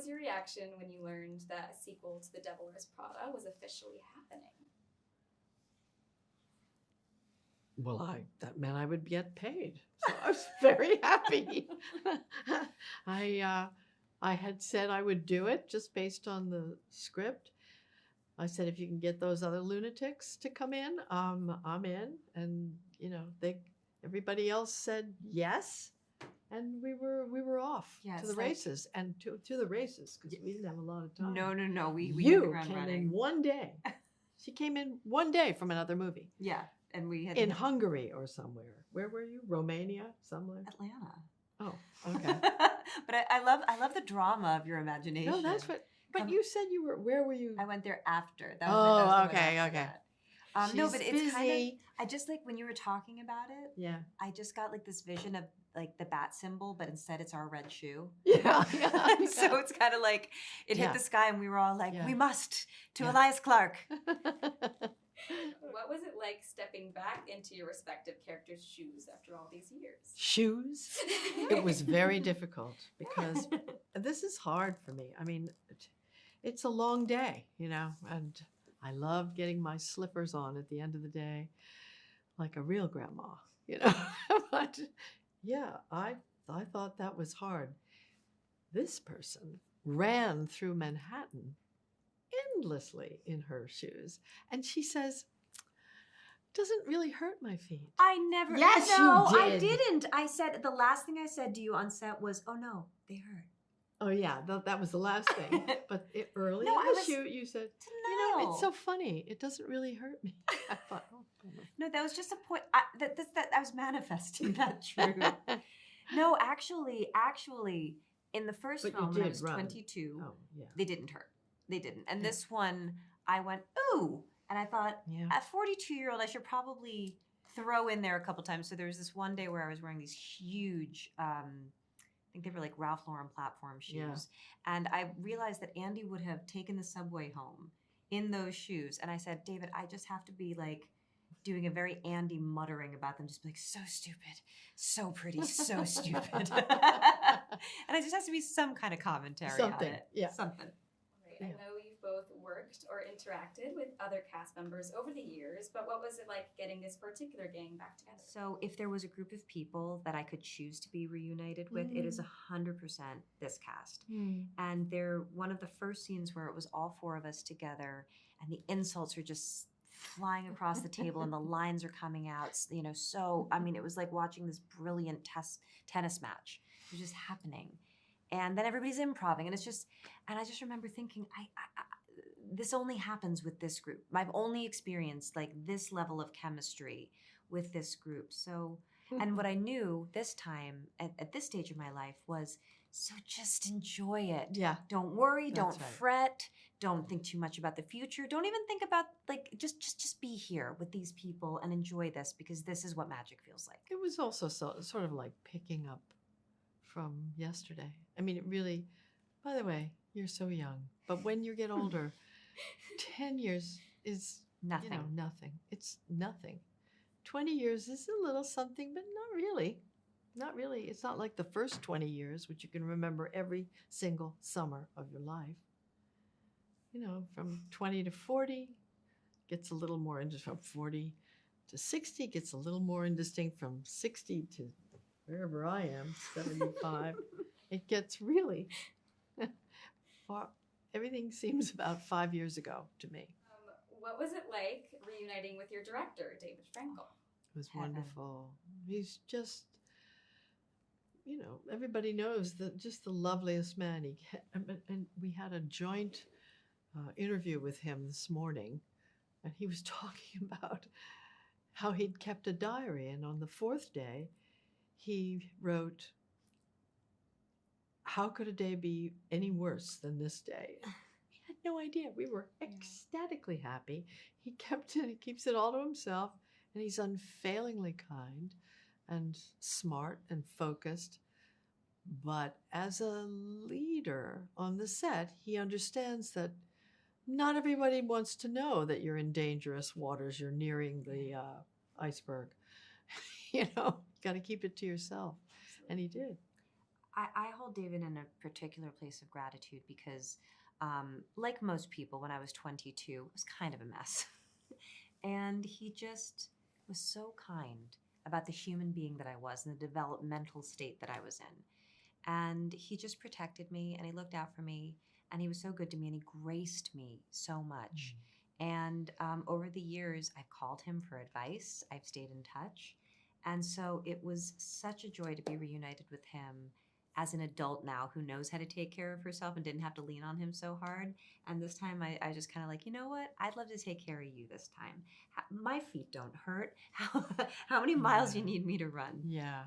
was your reaction when you learned that a sequel to The Devil Wears Prada was officially happening? Well, that meant I would get paid, so I was very happy. I had said I would do it just based on the script. I said, if you can get those other lunatics to come in, I'm in. And everybody else said yes, and we were off to the races and to the races because we didn't have a lot of time. No. We hit the You ground came running. in one day. She came in one day from another movie. Yeah, and we had in Hungary or somewhere. Where were you? Romania, somewhere. Atlanta. Oh, okay. But I love the drama of your imagination. No, that's what. But you said you were. Where were you? I went there after. That was okay. That. No, but it's busy. kind of. I just like when you were talking about it. Yeah. I just got like this vision of like the bat symbol, but instead it's our red shoe. Yeah. So it's kind of like it hit the sky, and we were all like, "We must to Elias Clark." What was it like stepping back into your respective characters' shoes after all these years? Shoes? It was very difficult because this is hard for me. I mean, it's a long day, and I love getting my slippers on at the end of the day, like a real grandma, But yeah, I thought that was hard. This person ran through Manhattan endlessly in her shoes, and she says, doesn't really hurt my feet. I never. Yes, no, you I did. didn't. I said the last thing I said to you on set was, "Oh no, they hurt." Oh yeah, that was the last thing. But early No, in I the was- shoot, you said, No. it's so funny. It doesn't really hurt me. I thought, No, that was just a point. That I was manifesting that truth. No, actually, in the first But you film, when I did was run. 22, oh yeah. they didn't hurt. They didn't. And Yeah. this one, I went, ooh. And I thought, Yeah. at 42-year-old, I should probably throw in there a couple times. So there was this one day where I was wearing these huge, I think they were like Ralph Lauren platform shoes. Yeah. And I realized that Andy would have taken the subway home in those shoes. And I said, David, I just have to be like doing a very Andy muttering about them, just be like, so stupid, so pretty, so stupid. And it just has to be some kind of commentary on Something, it. yeah. Something. Right. I know you've both worked or interacted with other cast members over the years, but what was it like getting this particular gang back together? So if there was a group of people that I could choose to be reunited with, it is 100% this cast. And one of the first scenes where it was all four of us together and the insults are just flying across the table and the lines are coming out, so, I mean, it was like watching this brilliant tennis match. It was just happening. And then everybody's improvising, and I just remember thinking, I this only happens with this group. I've only experienced like this level of chemistry with this group. So, and what I knew this time at this stage of my life was, so just enjoy it. Yeah. Don't worry. That's Don't right. fret. Don't think too much about the future. Don't even think about like just be here with these people and enjoy this, because this is what magic feels like. It was also sort of like picking up from yesterday. I mean, it really, by the way, you're so young, but when you get older, 10 years is Nothing. Nothing. It's nothing. 20 years is a little something, but not really. Not really. It's not like the first 20 years, which you can remember every single summer of your life. From 20 to 40 gets a little more indistinct. From 40 to 60 gets a little more indistinct. From 60 to wherever I am, 75, it gets really far. Everything seems about 5 years ago to me. What was it like reuniting with your director, David Frankel? It was Heaven. wonderful. He's just, everybody knows that just the loveliest man. And we had a joint interview with him this morning, and he was talking about how he'd kept a diary, and on the fourth day, he wrote, "How could a day be any worse than this day?" He had no idea. We were ecstatically happy. He kept it. He keeps it all to himself, and he's unfailingly kind and smart and focused. But as a leader on the set, he understands that not everybody wants to know that you're in dangerous waters. You're nearing the iceberg. You got to keep it to yourself. And he did. I hold David in a particular place of gratitude because, like most people, when I was 22, it was kind of a mess. And he just was so kind about the human being that I was and the developmental state that I was in. And he just protected me and he looked out for me and he was so good to me and he graced me so much. And over the years, I've called him for advice. I've stayed in touch. And so it was such a joy to be reunited with him as an adult now who knows how to take care of herself and didn't have to lean on him so hard. And this time I just kind of like, you know what? I'd love to take care of you this time. My feet don't hurt. How many miles do you need me to run? Yeah.